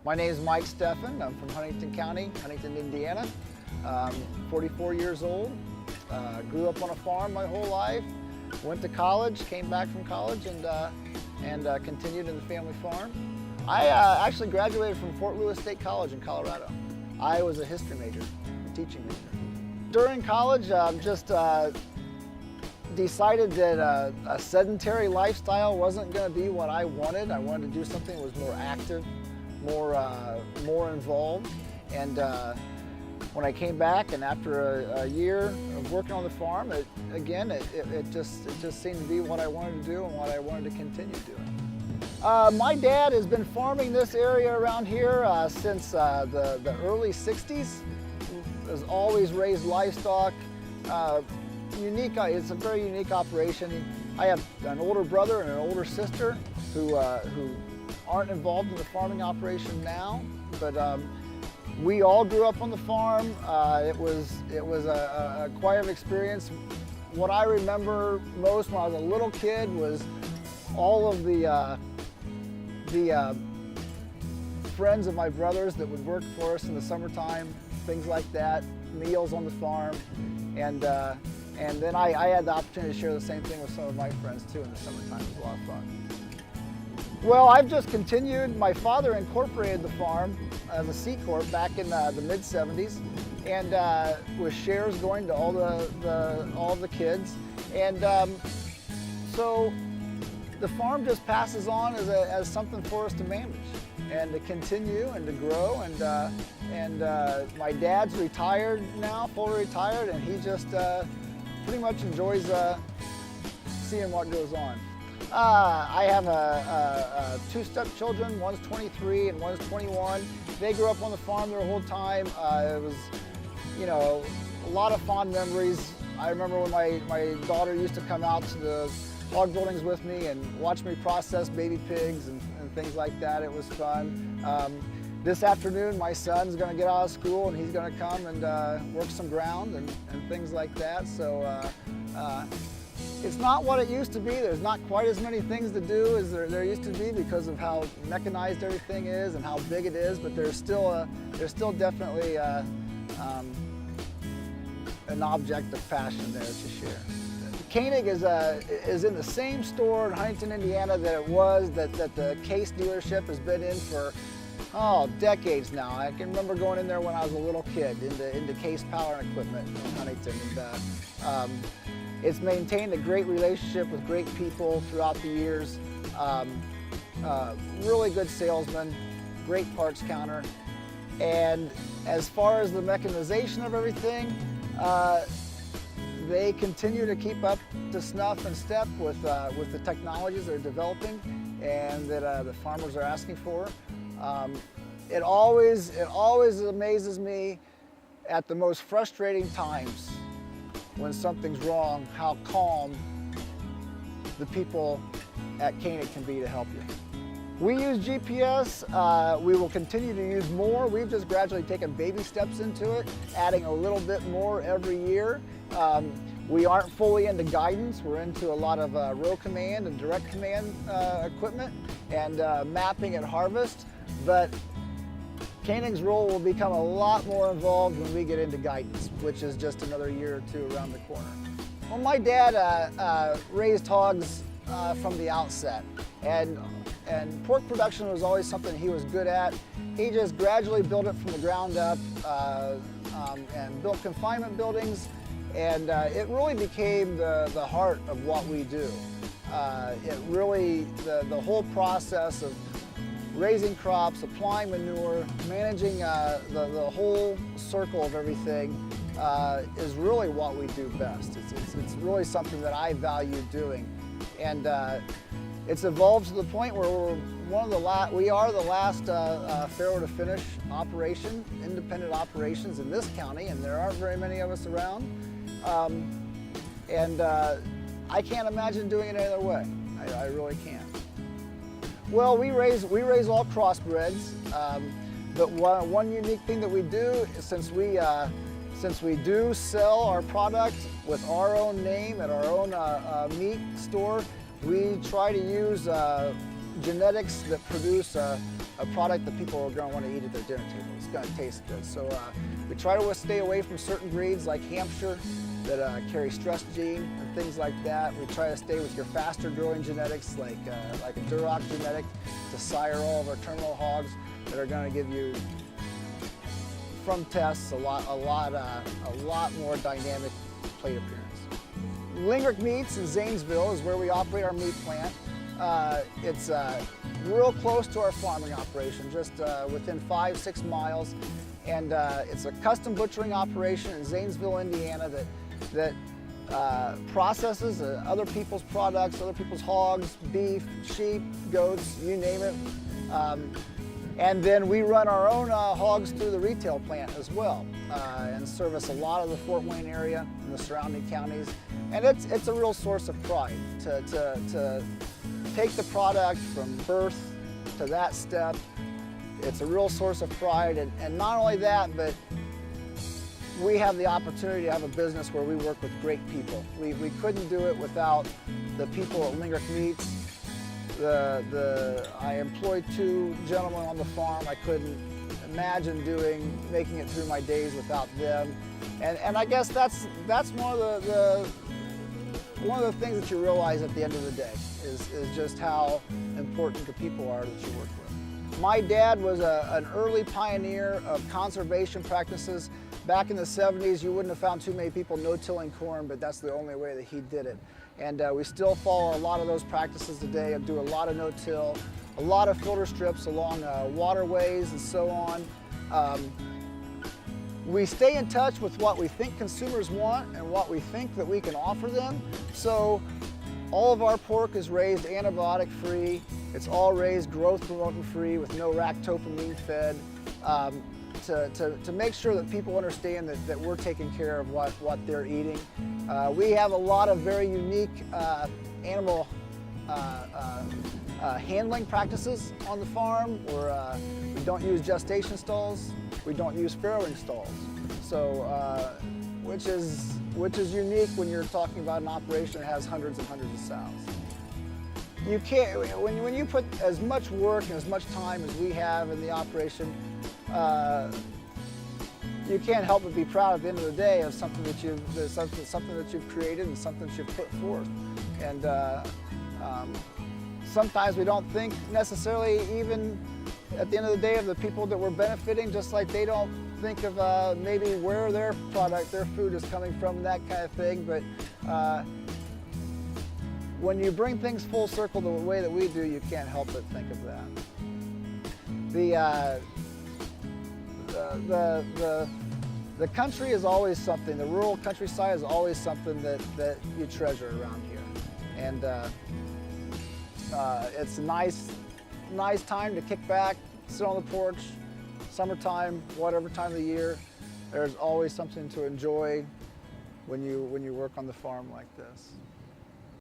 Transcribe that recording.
My name is Mike Stephan. I'm from Huntington County, Huntington, Indiana. 44 years old. Grew up on a farm my whole life. Went to college, came back from college, and continued in the family farm. I actually graduated from Fort Lewis State College in Colorado. I was a history major, a teaching major. During college, just decided that a sedentary lifestyle wasn't going to be what I wanted. I wanted to do something that was more active, more involved. And when I came back, and after a year of working on the farm, it just seemed to be what I wanted to do and what I wanted to continue doing. My dad has been farming this area around here since the early 60s. Has always raised livestock. It's a very unique operation. I have an older brother and an older sister who aren't involved in the farming operation now, but we all grew up on the farm. It was quite an experience. What I remember most when I was a little kid was all of the friends of my brothers that would work for us in the summertime, things like that, meals on the farm, and then I had the opportunity to share the same thing with some of my friends too in the summertime. It was a lot of fun. Well, I've just continued. My father incorporated the farm as a C Corp back in the mid-70s, and with shares going to all the kids, and so the farm just passes on as something for us to manage and to continue and to grow. And my dad's retired now, fully retired, and he just pretty much enjoys seeing what goes on. I have two stepchildren. One's 23 and one's 21. They grew up on the farm their whole time. It was, a lot of fond memories. I remember when my daughter used to come out to the hog buildings with me and watch me process baby pigs and things like that. It was fun. This afternoon, my son's going to get out of school and he's going to come and work some ground and things like that. So it's not what it used to be. There's not quite as many things to do as there used to be because of how mechanized everything is and how big it is. But there's still definitely an object of passion there to share. Koenig is in the same store in Huntington, Indiana that the Case dealership has been in for decades now. I can remember going in there when I was a little kid into Case Power and Equipment in Huntington. And, it's maintained a great relationship with great people throughout the years. Really good salesman, great parts counter. And as far as the mechanization of everything, they continue to keep up to snuff and step with the technologies they're developing and that the farmers are asking for. It always amazes me at the most frustrating times when something's wrong, how calm the people at Koenig can be to help you. We use GPS. We will continue to use more. We've just gradually taken baby steps into it, adding a little bit more every year. We aren't fully into guidance. We're into a lot of row command and direct command equipment and mapping at harvest. But Koenig's role will become a lot more involved when we get into guidance, which is just another year or two around the corner. Well, my dad raised hogs from the outset, and pork production was always something he was good at. He just gradually built it from the ground up and built confinement buildings, and it really became the heart of what we do. The whole process of raising crops, applying manure, managing the whole circle of everything is really what we do best. It's really something that I value doing, and it's evolved to the point where we are the last farrow to finish operation, independent operations in this county, and there aren't very many of us around. I can't imagine doing it any other way. I really can't. Well, we raise all crossbreds, but one unique thing that we do is since we do sell our product with our own name at our own meat store, we try to use genetics that produce a a product that people are going to want to eat at their dinner table. It's going to taste good. So we try to stay away from certain breeds like Hampshire that carry stress gene and things like that. We try to stay with your faster growing genetics like a Duroc genetic to sire all of our terminal hogs that are going to give you, from tests, a lot more dynamic plate appearance. Lingrick Meats in Zanesville is where we operate our meat plant. It's real close to our farming operation, just within 5-6 miles. And it's a custom butchering operation in Zanesville, Indiana that processes other people's products, other people's hogs, beef, sheep, goats, you name it. And then we run our own hogs through the retail plant as well and service a lot of the Fort Wayne area and the surrounding counties. And it's a real source of pride to take the product from birth to that step. It's a real source of pride, and not only that, but we have the opportunity to have a business where we work with great people. We couldn't do it without the people at Lingrick Meats. I employed 2 gentlemen on the farm. I couldn't imagine making it through my days without them. And I guess that's one of the things that you realize at the end of the day is just how important the people are that you work with. My dad was an early pioneer of conservation practices. Back in the 70s, you wouldn't have found too many people no-tilling corn, but that's the only way that he did it. And we still follow a lot of those practices today and do a lot of no-till, a lot of filter strips along waterways and so on. We stay in touch with what we think consumers want and what we think that we can offer them. So all of our pork is raised antibiotic free. It's all raised growth promoting free with no ractopamine fed to make sure that people understand that we're taking care of what they're eating. We have a lot of very unique animal handling practices on the farm where we don't use gestation stalls, we don't use farrowing stalls. So, which is unique when you're talking about an operation that has hundreds and hundreds of sows. You can't, when you put as much work and as much time as we have in the operation, you can't help but be proud at the end of the day of something that you've created and something that you've put forth. And sometimes we don't think necessarily even at the end of the day of the people that we're benefiting, just like they don't think of maybe where their product, their food is coming from, that kind of thing. But when you bring things full circle the way that we do, you can't help but think of that. The country is always something, the rural countryside is always something that you treasure around here. And it's a nice time to kick back, sit on the porch, summertime, whatever time of the year. There's always something to enjoy when you work on the farm like this.